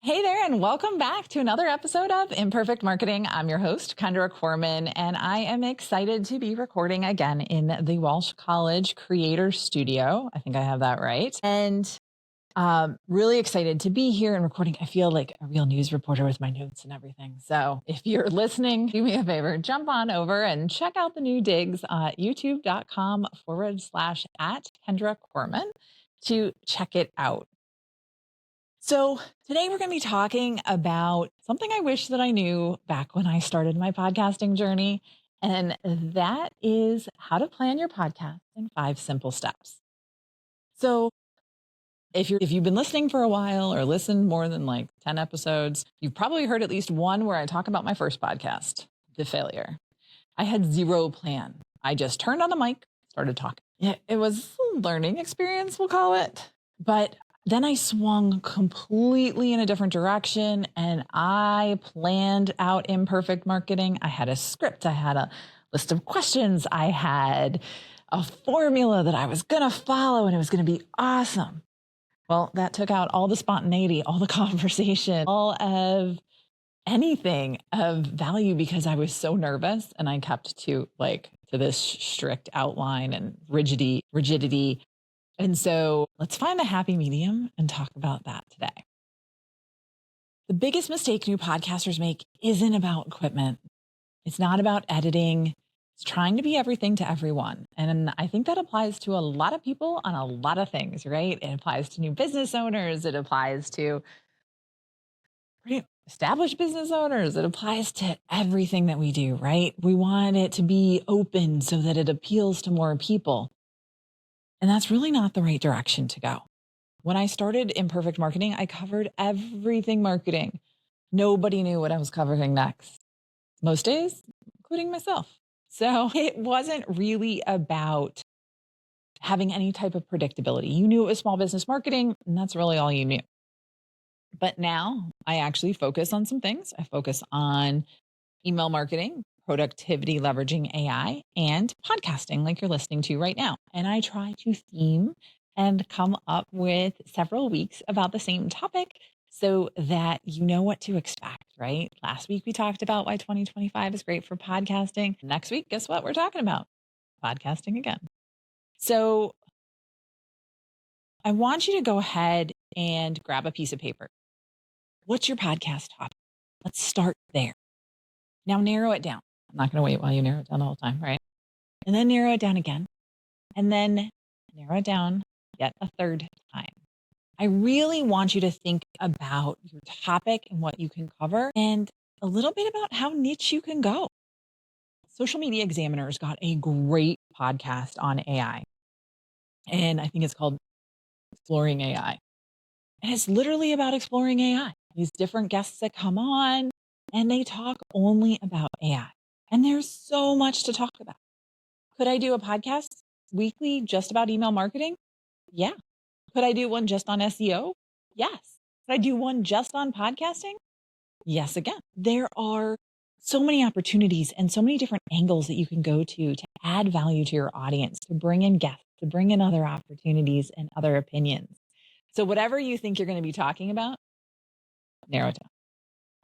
Hey there, and welcome back to another episode of Imperfect Marketing. I'm your host, Kendra Corman, and I am excited to be recording again in the Walsh College Creator Studio. I think I have that right. And really excited to be here and recording. I feel like a real news reporter with my notes and everything. So if you're listening, do me a favor, jump on over and check out the new digs at youtube.com/at Kendra Corman to check it out. So, today we're going to be talking about something I wish that I knew back when I started my podcasting journey. And that is how to plan your podcast in 5 simple steps. So, if you've been listening for a while or listened more than like 10 episodes, you've probably heard at least one where I talk about my first podcast, The Failure. I had zero plan. I just turned on the mic, started talking. Yeah, it was a learning experience, we'll call it. But then I swung completely in a different direction and I planned out imperfect marketing. I had a script, I had a list of questions, I had a formula that I was going to follow, and it was going to be awesome. Well, that took out all the spontaneity, all the conversation, all of anything of value because I was so nervous and I kept to this strict outline and rigidity. And so let's find the happy medium and talk about that today. The biggest mistake new podcasters make isn't about equipment. It's not about editing. It's trying to be everything to everyone. And I think that applies to a lot of people on a lot of things, right? It applies to new business owners. It applies to pretty established business owners. It applies to everything that we do, right? We want it to be open so that it appeals to more people. And that's really not the right direction to go. When I started Imperfect Marketing, I covered everything marketing. Nobody knew what I was covering next, most days, including myself. So it wasn't really about having any type of predictability. You knew it was small business marketing, and that's really all you knew. But now I actually focus on some things. I focus on email marketing, productivity, leveraging AI, and podcasting like you're listening to right now. And I try to theme and come up with several weeks about the same topic so that you know what to expect, right? Last week we talked about why 2025 is great for podcasting. Next week, guess what we're talking about? Podcasting again. So I want you to go ahead and grab a piece of paper. What's your podcast topic? Let's start there. Now narrow it down. I'm not going to wait while you narrow it down the whole time, right? And then narrow it down again. And then narrow it down yet a third time. I really want you to think about your topic and what you can cover and a little bit about how niche you can go. Social Media Examiner's got a great podcast on AI. And I think it's called Exploring AI. And it's literally about exploring AI. These different guests that come on and they talk only about AI. And there's so much to talk about. Could I do a podcast weekly just about email marketing? Yeah. Could I do one just on SEO? Yes. Could I do one just on podcasting? Yes, again. There are so many opportunities and so many different angles that you can go to add value to your audience, to bring in guests, to bring in other opportunities and other opinions. So whatever you think you're going to be talking about, narrow it down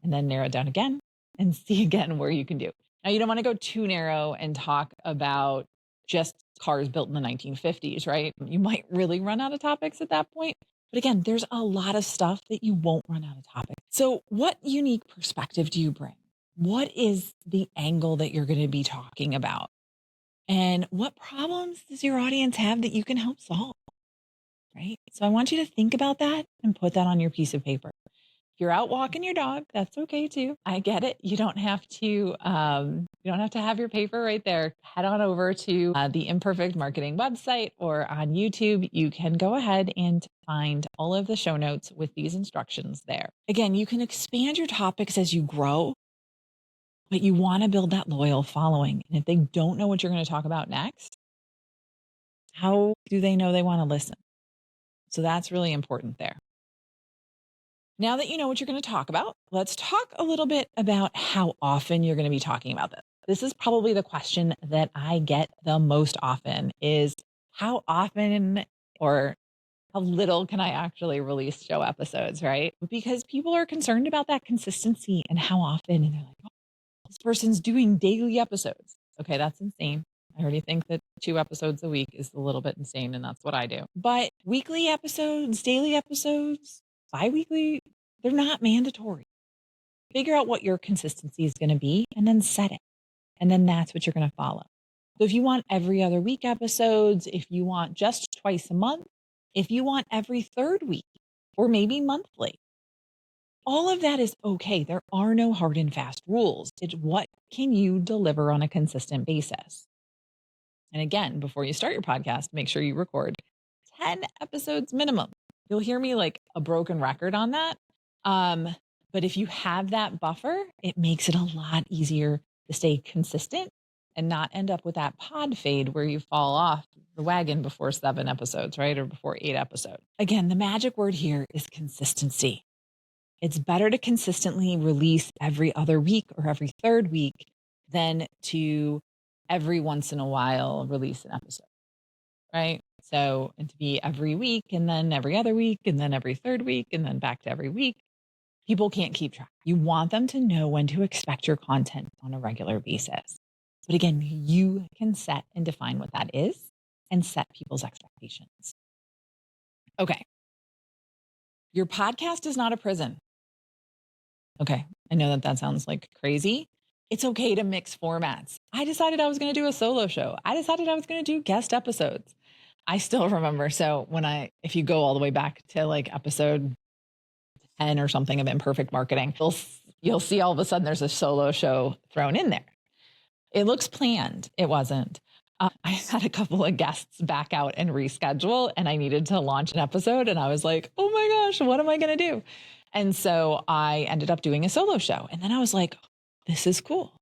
and then narrow it down again and see again where you can do. Now, you don't want to go too narrow and talk about just cars built in the 1950s, right? You might really run out of topics at that point. But again, there's a lot of stuff that you won't run out of topics. So what unique perspective do you bring? What is the angle that you're going to be talking about? And what problems does your audience have that you can help solve? Right? So I want you to think about that and put that on your piece of paper. If you're out walking your dog, that's okay too. I get it. You don't have to have your paper right there. Head on over to the Imperfect Marketing website or on YouTube. You can go ahead and find all of the show notes with these instructions there. Again, you can expand your topics as you grow, but you want to build that loyal following. And if they don't know what you're going to talk about next, how do they know they want to listen? So that's really important there. Now that you know what you're going to talk about, let's talk a little bit about how often you're going to be talking about this. This is probably the question that I get the most often is how often or how little can I actually release show episodes, right? Because people are concerned about that consistency and how often, and they're like, oh, this person's doing daily episodes. Okay, that's insane. I already think that 2 episodes a week is a little bit insane, and that's what I do. But weekly episodes, daily episodes, bi-weekly, they're not mandatory. Figure out what your consistency is going to be and then set it. And then that's what you're going to follow. So if you want every other week episodes, if you want just twice a month, if you want every third week or maybe monthly, all of that is okay. There are no hard and fast rules. It's what can you deliver on a consistent basis? And again, before you start your podcast, make sure you record 10 episodes minimum. You'll hear me like a broken record on that. But if you have that buffer, it makes it a lot easier to stay consistent and not end up with that pod fade where you fall off the wagon before 7 episodes, right? Or before 8 episodes. Again, the magic word here is consistency. It's better to consistently release every other week or every third week than to every once in a while release an episode, right? So, and to be every week and then every other week and then every third week and then back to every week, people can't keep track. You want them to know when to expect your content on a regular basis. But again, you can set and define what that is and set people's expectations. Okay. Your podcast is not a prison. Okay. I know that that sounds like crazy. It's okay to mix formats. I decided I was going to do a solo show. I decided I was going to do guest episodes. I still remember. So if you go all the way back to like episode 10 or something of Imperfect Marketing, you'll see all of a sudden there's a solo show thrown in there. It looks planned. It wasn't. I had a couple of guests back out and reschedule, and I needed to launch an episode. And I was like, oh my gosh, what am I going to do? And so I ended up doing a solo show. And then I was like, this is cool.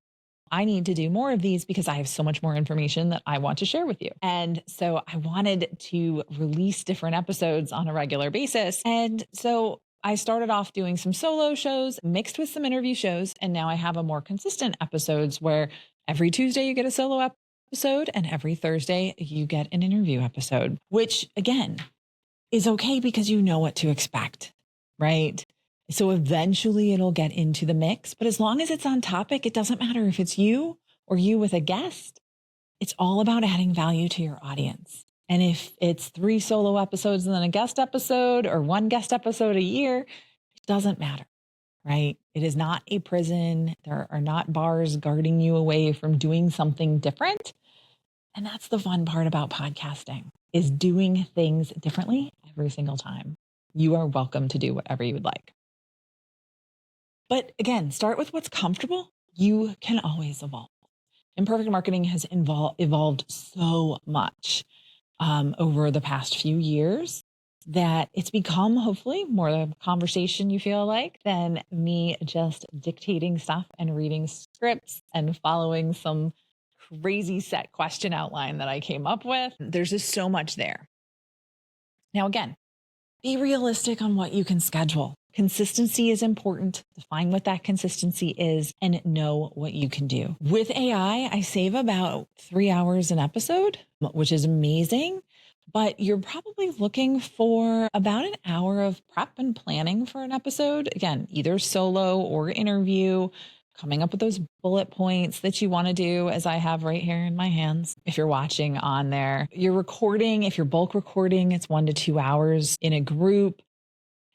I need to do more of these because I have so much more information that I want to share with you. And so I wanted to release different episodes on a regular basis. And so I started off doing some solo shows mixed with some interview shows. And now I have a more consistent episodes where every Tuesday you get a solo episode and every Thursday you get an interview episode, which again is okay because you know what to expect, right? So eventually it'll get into the mix, but as long as it's on topic, it doesn't matter if it's you or you with a guest. It's all about adding value to your audience. And if it's 3 solo episodes and then a guest episode or 1 guest episode a year, it doesn't matter, right? It is not a prison. There are not bars guarding you away from doing something different. And that's the fun part about podcasting, is doing things differently every single time. You are welcome to do whatever you would like. But again, start with what's comfortable. You can always evolve. Imperfect Marketing has evolved so much over the past few years that it's become hopefully more of a conversation, you feel like, than me just dictating stuff and reading scripts and following some crazy set question outline that I came up with. There's just so much there. Now, again, be realistic on what you can schedule. Consistency is important. Define what that consistency is and know what you can do. With AI, I save about 3 hours an episode, which is amazing. But you're probably looking for about an hour of prep and planning for an episode. Again, either solo or interview, coming up with those bullet points that you want to do, as I have right here in my hands. If you're watching on there, you're recording. If you're bulk recording, it's 1 to 2 hours in a group.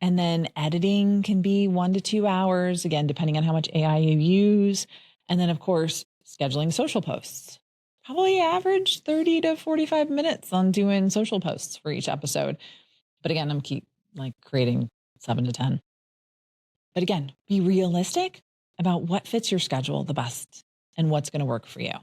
And then editing can be 1 to 2 hours, again, depending on how much AI you use. And then, of course, scheduling social posts. Probably average 30 to 45 minutes on doing social posts for each episode. But again, I'm keep creating 7 to 10. But again, be realistic about what fits your schedule the best and what's going to work for you.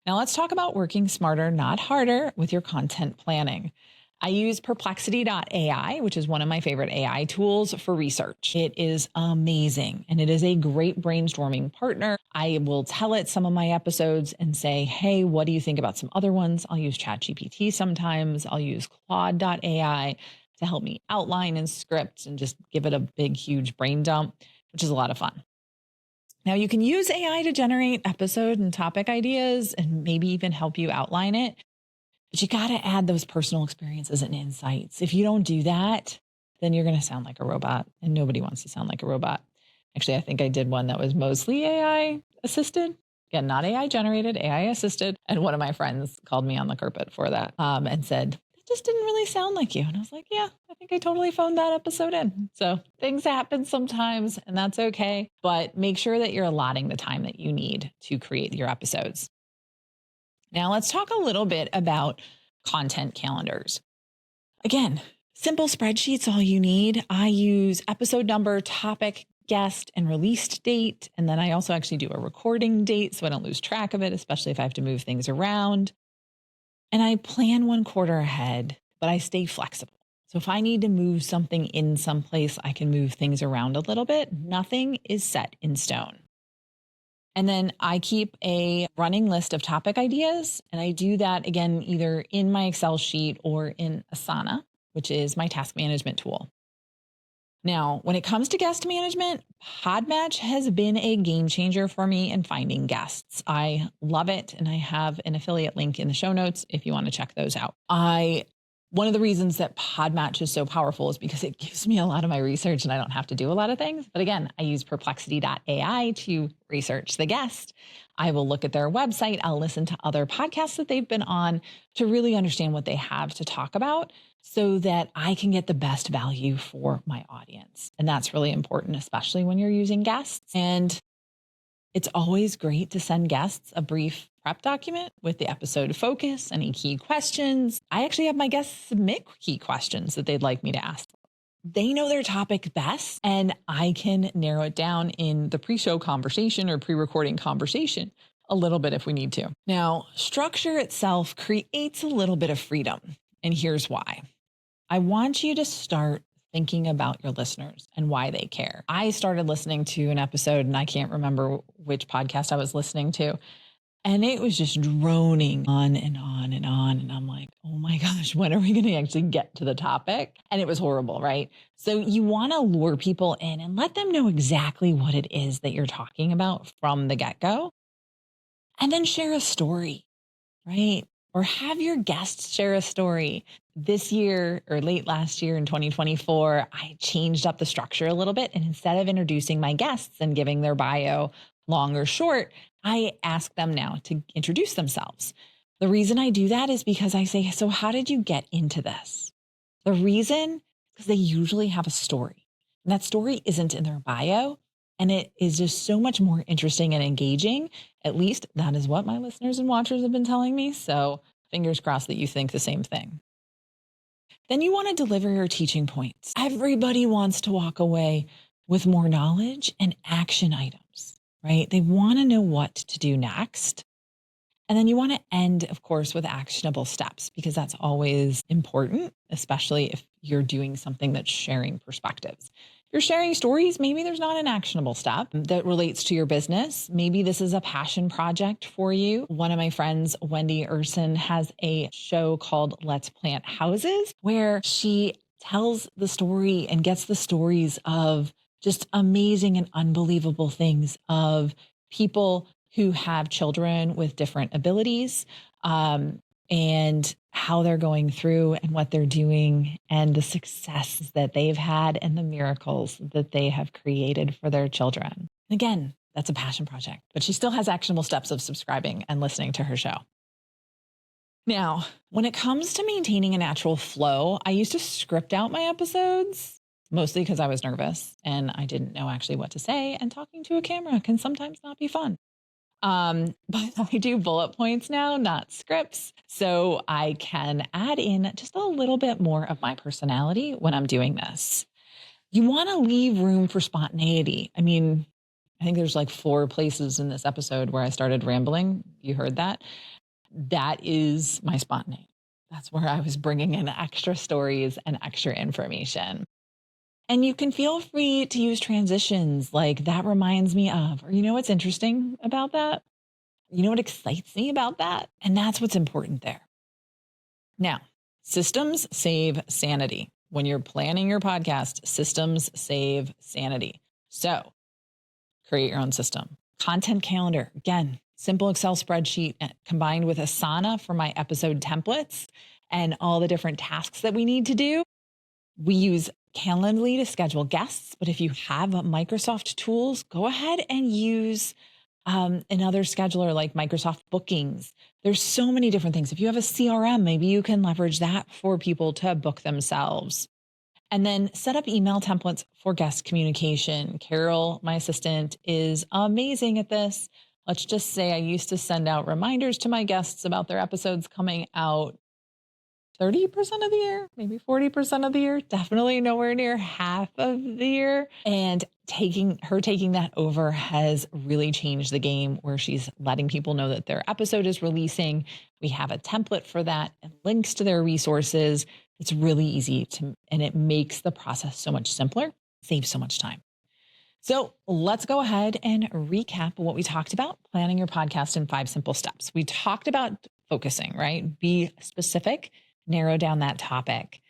Now let's talk about working smarter, not harder with your content planning. I use perplexity.ai, which is one of my favorite AI tools for research. It is amazing, and it is a great brainstorming partner. I will tell it some of my episodes and say, hey, what do you think about some other ones? I'll use ChatGPT sometimes. I'll use Claude.ai to help me outline and script and just give it a big, huge brain dump, which is a lot of fun. Now, you can use AI to generate episode and topic ideas and maybe even help you outline it. But you got to add those personal experiences and insights. If you don't do that, then you're going to sound like a robot, and nobody wants to sound like a robot. Actually, I think I did one that was mostly AI assisted. Again, not AI generated, AI assisted. And one of my friends called me on the carpet for that and said, it just didn't really sound like you. And I was like, yeah, I think I totally phoned that episode in. So things happen sometimes, and that's okay. But make sure that you're allotting the time that you need to create your episodes. Now, let's talk a little bit about content calendars. Again, simple spreadsheets, all you need. I use episode number, topic, guest, and released date. And then I also actually do a recording date so I don't lose track of it, especially if I have to move things around. And I plan 1 quarter ahead, but I stay flexible. So if I need to move something in someplace, I can move things around a little bit. Nothing is set in stone. And then I keep a running list of topic ideas. And I do that again, either in my Excel sheet or in Asana, which is my task management tool. Now, when it comes to guest management, Podmatch has been a game changer for me in finding guests. I love it. And I have an affiliate link in the show notes if you want to check those out. One of the reasons that Podmatch is so powerful is because it gives me a lot of my research and I don't have to do a lot of things. But again, I use perplexity.ai to research the guest. I will look at their website. I'll listen to other podcasts that they've been on to really understand what they have to talk about so that I can get the best value for my audience. And that's really important, especially when you're using guests. And it's always great to send guests a brief prep document with the episode focus, any key questions. I actually have my guests submit key questions that they'd like me to ask. They know their topic best, and I can narrow it down in the pre-show conversation or pre-recording conversation a little bit if we need to. Now, structure itself creates a little bit of freedom, and here's why. I want you to start thinking about your listeners and why they care. I started listening to an episode, and I can't remember which podcast I was listening to. And it was just droning on and on and on. And I'm like, oh my gosh, when are we going to actually get to the topic? And it was horrible, right? So you want to lure people in and let them know exactly what it is that you're talking about from the get-go. And then share a story, right? Or have your guests share a story. This year or late last year in 2024, I changed up the structure a little bit. And instead of introducing my guests and giving their bio long or short, I ask them now to introduce themselves. The reason I do that is because I say, so how did you get into this? The reason is because they usually have a story. And that story isn't in their bio. And it is just so much more interesting and engaging. At least that is what my listeners and watchers have been telling me. So fingers crossed that you think the same thing. Then you want to deliver your teaching points. Everybody wants to walk away with more knowledge and action items, right? They want to know what to do next. And then you want to end, of course, with actionable steps, because that's always important, especially if you're doing something that's sharing perspectives. If you're sharing stories, maybe there's not an actionable step that relates to your business. Maybe this is a passion project for you. One of my friends, Wendy Urson, has a show called Let's Plant Houses, where she tells the story and gets the stories of just amazing and unbelievable things of people who have children with different abilities, and how they're going through and what they're doing and the success that they've had and the miracles that they have created for their children. And again, that's a passion project, but she still has actionable steps of subscribing and listening to her show. Now, when it comes to maintaining a natural flow, I used to script out my episodes, mostly because I was nervous and I didn't know actually what to say. And talking to a camera can sometimes not be fun. But I do bullet points now, not scripts. So I can add in just a little bit more of my personality when I'm doing this. You want to leave room for spontaneity. I mean, I think there's like 4 places in this episode where I started rambling. You heard that. That is my spontaneity. That's where I was bringing in extra stories and extra information. And you can feel free to use transitions like that reminds me of, or you know what's interesting about that? You know what excites me about that? And that's what's important there. Now, systems save sanity. When you're planning your podcast, systems save sanity. So create your own system. Content calendar. Again, simple Excel spreadsheet combined with Asana for my episode templates and all the different tasks that we need to do. We use Calendly to schedule guests, but if you have Microsoft tools, go ahead and use another scheduler like Microsoft Bookings. There's so many different things. If you have a CRM, maybe you can leverage that for people to book themselves. And then set up email templates for guest communication. Carol, my assistant, is amazing at this. Let's just say I used to send out reminders to my guests about their episodes coming out 30% of the year, maybe 40% of the year, definitely nowhere near half of the year. And taking that over has really changed the game, where she's letting people know that their episode is releasing. We have a template for that and links to their resources. It's really easy and it makes the process so much simpler, saves so much time. So let's go ahead and recap what we talked about planning your podcast in 5 simple steps. We talked about focusing, right? Be specific, narrow down that topic,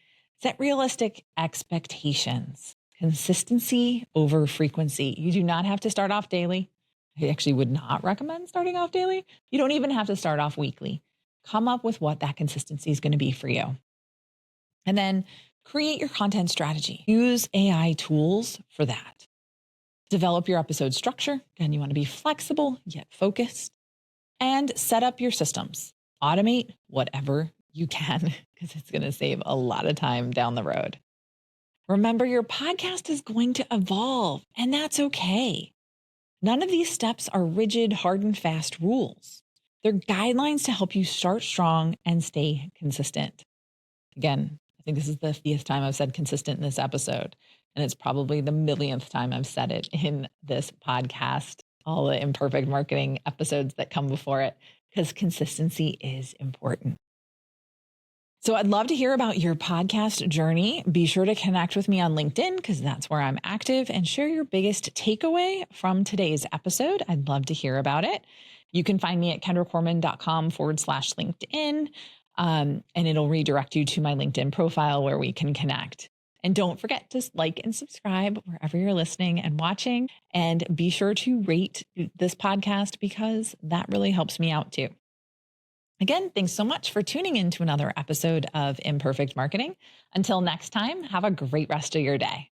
set realistic expectations, consistency over frequency. You do not have to start off daily. I actually would not recommend starting off daily. You don't even have to start off weekly. Come up with what that consistency is going to be for you. And then create your content strategy. Use AI tools for that. Develop your episode structure. Again, you want to be flexible yet focused. And set up your systems. Automate whatever you can, because it's going to save a lot of time down the road. Remember, your podcast is going to evolve, and that's okay. None of these steps are rigid, hard and fast rules. They're guidelines to help you start strong and stay consistent. Again, I think this is the 50th time I've said consistent in this episode, and it's probably the millionth time I've said it in this podcast, all the Imperfect Marketing episodes that come before it, because consistency is important. So I'd love to hear about your podcast journey. Be sure to connect with me on LinkedIn, because that's where I'm active, and share your biggest takeaway from today's episode. I'd love to hear about it. You can find me at kendracorman.com/LinkedIn, and it'll redirect you to my LinkedIn profile where we can connect. And don't forget to like and subscribe wherever you're listening and watching. And be sure to rate this podcast, because that really helps me out too. Again, thanks so much for tuning in to another episode of Imperfect Marketing. Until next time, have a great rest of your day.